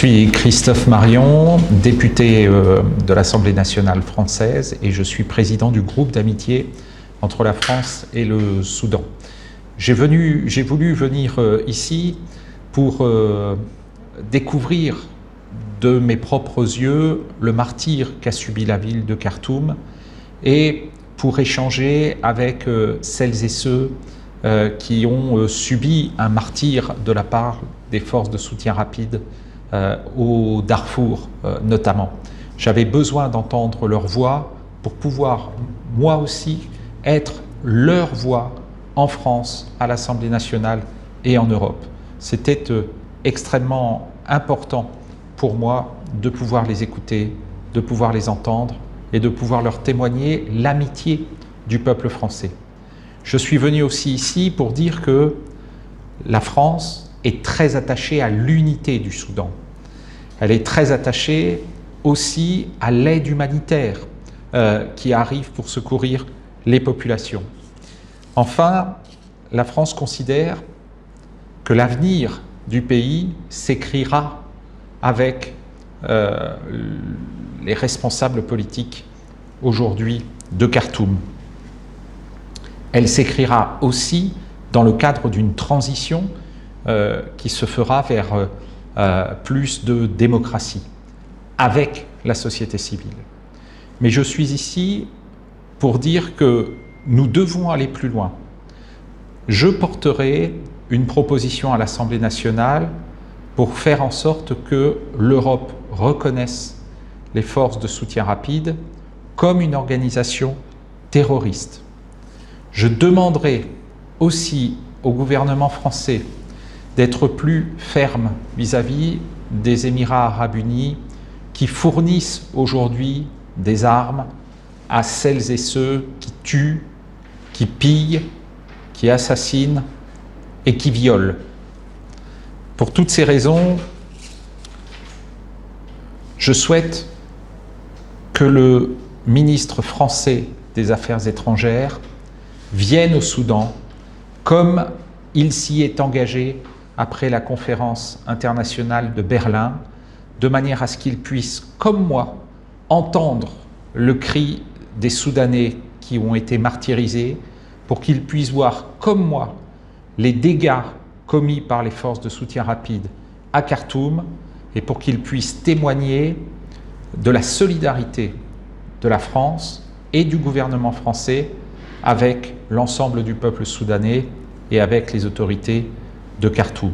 suis Christophe Marion, député de l'Assemblée nationale française et je suis président du groupe d'amitié entre la France et le Soudan. J'ai voulu venir ici pour découvrir de mes propres yeux le martyre qu'a subi la ville de Khartoum et pour échanger avec celles et ceux qui ont subi un martyre de la part des forces de soutien rapide au Darfour notamment. J'avais besoin d'entendre leur voix pour pouvoir moi aussi être leur voix en France, à l'Assemblée nationale et en Europe. C'était extrêmement important pour moi de pouvoir les écouter, de pouvoir les entendre et de pouvoir leur témoigner l'amitié du peuple français. Je suis venu aussi ici pour dire que la France est très attachée à l'unité du Soudan. Elle est très attachée aussi à l'aide humanitaire qui arrive pour secourir les populations. Enfin, la France considère que l'avenir du pays s'écrira avec les responsables politiques aujourd'hui de Khartoum. Elle s'écrira aussi dans le cadre d'une transition qui se fera vers plus de démocratie avec la société civile. Mais je suis ici pour dire que nous devons aller plus loin. Je porterai une proposition à l'Assemblée nationale pour faire en sorte que l'Europe reconnaisse les forces de soutien rapide comme une organisation terroriste. Je demanderai aussi au gouvernement français d'être plus ferme vis-à-vis des Émirats arabes unis qui fournissent aujourd'hui des armes à celles et ceux qui tuent, qui pillent, qui assassinent et qui violent. Pour toutes ces raisons, je souhaite que le ministre français des Affaires étrangères vienne au Soudan comme il s'y est engagé après la conférence internationale de Berlin, de manière à ce qu'il puisse, comme moi, entendre le cri des Soudanais qui ont été martyrisés, pour qu'il puisse voir, comme moi, les dégâts commis par les forces de soutien rapide à Khartoum, et pour qu'il puisse témoigner de la solidarité de la France et du gouvernement français avec l'ensemble du peuple soudanais et avec les autorités de Khartoum.